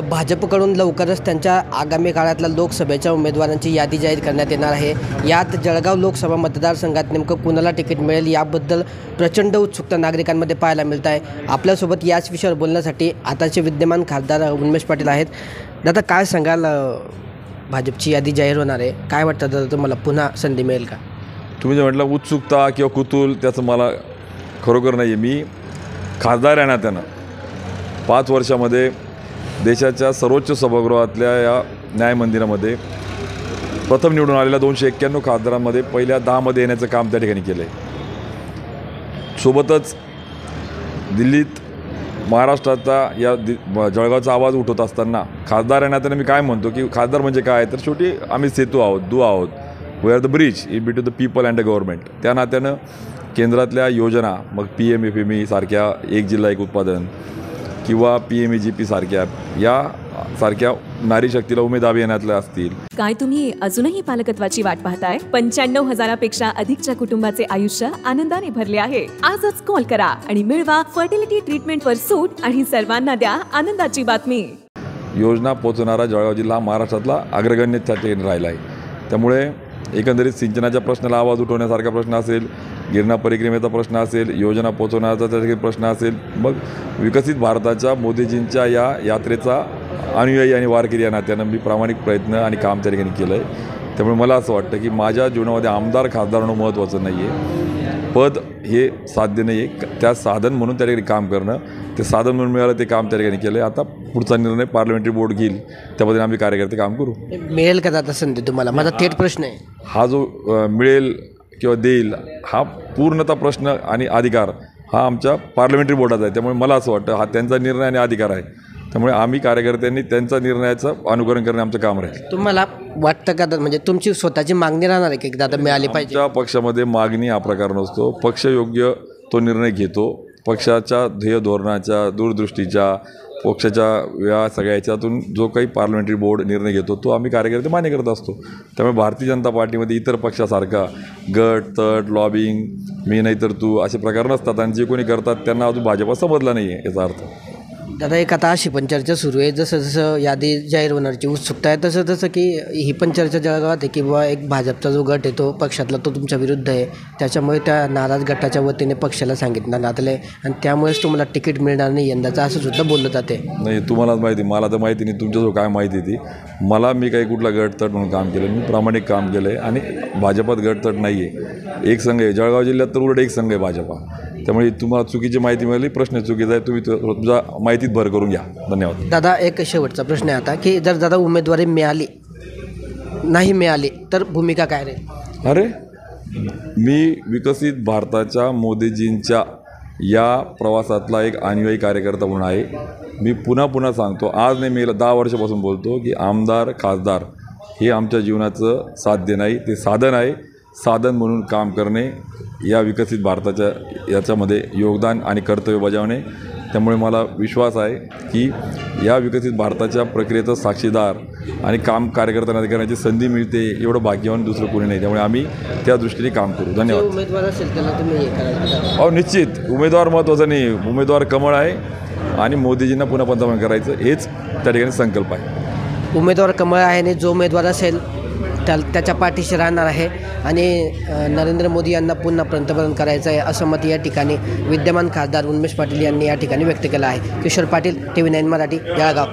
भाजपकडून लवकरच त्यांच्या आगामी काळातल्या लोकसभेच्या उमेदवारांची यादी जाहीर करण्यात येणार आहे। यात जळगाव लोकसभा मतदारसंघात नेमकं कुणाला तिकीट मिळेल याबद्दल प्रचंड उत्सुकता नागरिकांमध्ये पाहायला मिळत आहे। आपल्यासोबत याच विषयावर बोलण्यासाठी आताचे विद्यमान खासदार उन्मेष पाटील आहेत। दादा, काय सांगाल, भाजपची यादी जाहीर होणार आहे, काय वाटतं दादा तुम्हाला, पुन्हा संधी मिळेल का? तुम्ही जे म्हटलं उत्सुकता किंवा कुतूहल, त्याचं मला खरोखर नाही आहे। मी खासदार आहे ना, त्यानं 5 वर्षामध्ये देशाच्या सर्वोच्च सभागृहातल्या या न्यायमंदिरामध्ये प्रथम निवडून आलेल्या 291 खासदारांमध्ये पहिल्या 10मध्ये येण्याचं काम त्या ठिकाणी केलं आहे। सोबतच दिल्लीत महाराष्ट्राचा या जळगावचा आवाज उठवत असताना खासदार आहे ना, त्यानं मी काय म्हणतो की खासदार म्हणजे काय, तर शेवटी आम्ही सेतू आहोत, दुवा आहोत, we are the bridge in between the people and the government. त्या नात्यानं केंद्रातल्या योजना, मग PMFME सारख्या एक जिल्हा एक उत्पादन किंवा PMEGP सारख्या नारी शक्तीला उमेद अभियानातल्या असतील। काय तुम्ही अजूनही पालकत्वाची वाट पाहताय? 95,000पेक्षा अधिकच्या कुटुंबाचे आयुष्य आनंदाने भरले आहे। आजच कॉल करा आणि मिळवा फर्टिलिटी ट्रीटमेंटवर सूट आणि सर्वांना द्या आनंदाची बातमी। योजना पोहोचवणारा जळगाव जिल्हा महाराष्ट्रातला अग्रगण्य ठिकाणी राहिला आहे। त्यामुळे एकंदरीत सिंचनाच्या प्रश्नाला आवाज उठवण्यासारखा प्रश्न असेल, गिरणा परिक्रमेचा प्रश्न असेल, योजना पोहोचवण्याचा त्याचा प्रश्न असेल, मग विकसित भारताच्या मोदीजींच्या या यात्रेचा अनुयायी आणि वारकरी या नात्यानं मी प्रामाणिक प्रयत्न आणि काम त्या ठिकाणी केलं आहे। त्यामुळे मला असं वाटतं की माझ्या जीवनामध्ये आमदार खासदार होणं महत्त्वाचं नाही आहे, पद हे साध्य नाही आहे, त्या साधन म्हणून त्या ठिकाणी काम करणं, ते साधन म्हणून मिळालं ते काम त्या ठिकाणी केलं आहे। आता पुढचा निर्णय पार्लमेंटरी बोर्ड घेईल, त्यामध्ये आम्ही कार्यकर्ते काम करू। मिळेल का दादा संधी तुम्हाला? माझा थेट प्रश्न आहे हा। जो मिळेल किंवा देईल हा पूर्णतः प्रश्न आणि अधिकार हा आमच्या पार्लमेंटरी बोर्डाचा आहे। त्यामुळे मला असं वाटतं हा त्यांचा निर्णय आणि अधिकार आहे। त्यामुळे आम्ही कार्यकर्त्यांनी त्यांच्या निर्णयाचं अनुकरण करणे आमचं काम राहील। तुम्हाला वाटतं का म्हणजे तुमची स्वतःची मागणी राहणार आहे की दादा मिळाली पाहिजे? आमच्या पक्षामध्ये मागणी हा प्रकार नसतो, पक्ष योग्य तो निर्णय घेतो। पक्षाच्या ध्येय धोरणाच्या, दूरदृष्टीच्या, पक्षाच्या या सगळ्या याच्यातून जो काही पार्लमेंटरी बोर्ड निर्णय घेतो तो आम्ही कार्यकर्ते मान्य करत असतो। त्यामुळे भारतीय जनता पार्टीमध्ये इतर पक्षासारखा गट तट लॉबिंग, मी नाही तर तू, असे प्रकार नसतात आणि जे कोणी करतात त्यांना अजून भाजपा समजला नाही आहे याचा अर्थ। दादा, एक आता अशी पण चर्चा सुरू आहे, जसं जसं यादी जाहीर होण्याची उत्सुकता आहे तसं तसं की ही पण चर्चा जळगावात आहे की बाबा एक भाजपचा जो गट आहे तो पक्षातला तो तुमच्या विरुद्ध आहे, त्याच्यामुळे त्या नाराज गटाच्या वतीने पक्षाला सांगितलं नातले आणि त्यामुळेच तुम्हाला तिकीट मिळणार नाही यंदाचं, असं सुद्धा बोललं जाते। नाही, तुम्हालाच माहिती, मला तर माहिती नाही तुमच्याजवळ काय माहिती ती मला। मी काही कुठला गटतट म्हणून काम केलं, मी प्रामाणिक काम केलं आहे आणि भाजपात गटतट नाही आहे, एक संघ आहे। जळगाव जिल्ह्यात तर उलट एक संघ आहे भाजपा। त्यामुळे तुम्हाला चुकीची माहिती मिळाली, प्रश्न चुकीचा आहे, तुम्ही तुमच्या माहितीत भर करून घ्या। धन्यवाद। दादा, एक शेवटचा प्रश्न आहे आता की जर दादा उमेदवारी नाही मिळाली तर भूमिका काय राहील? अरे, मी विकसित भारताच्या मोदीजींच्या या प्रवासातला एक अनुयायी कार्यकर्ता म्हणून आहे। मी पुन्हा सांगतो, आज नाही, मी 10 वर्षापासून बोलतो की आमदार खासदार हे आमच्या जीवनाचं साध्य नाही, ते साधन आहे। साधन म्हणून काम करणे, या विकसित भारताच्या याच्यामध्ये योगदान आणि कर्तव्य बजावणे। त्यामुळे मला विश्वास आहे की या विकसित भारताच्या प्रक्रियेचा साक्षीदार आणि काम कार्यकर्त्यांना करण्याची संधी मिळते, एवढं भाग्यवान दुसरं कोणी नाही। त्यामुळे आम्ही त्या दृष्टीने काम करू। धन्यवाद। उमेदवार असेल त्याला तुम्ही हे करा? हो, निश्चित। उमेदवार महत्त्वाचा नाही, उमेदवार कमळ आहे आणि मोदीजींना पुन्हा पंतप्रधान करायचं हेच त्या ठिकाणी संकल्प आहे। उमेदवार कमळ आहे आणि जो उमेदवार असेल त्याच्या पाठीशी राहणार आहे आणि नरेंद्र मोदी यांना पुन्हा पंतप्रधान करायचं आहे, असं मत या ठिकाणी विद्यमान खासदार उन्मेष पाटील यांनी या ठिकाणी व्यक्त केलं आहे। किशोर पाटील, TV9 मराठी, जळगाव।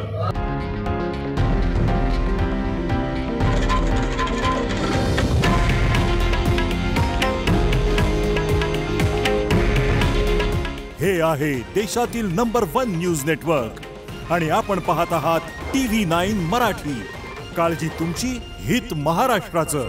हे आहे देशातील नंबर 1 न्यूज नेटवर्क आणि आपण पाहत आहात TV9 मराठी। काळजी तुमची, हित महाराष्ट्राचं।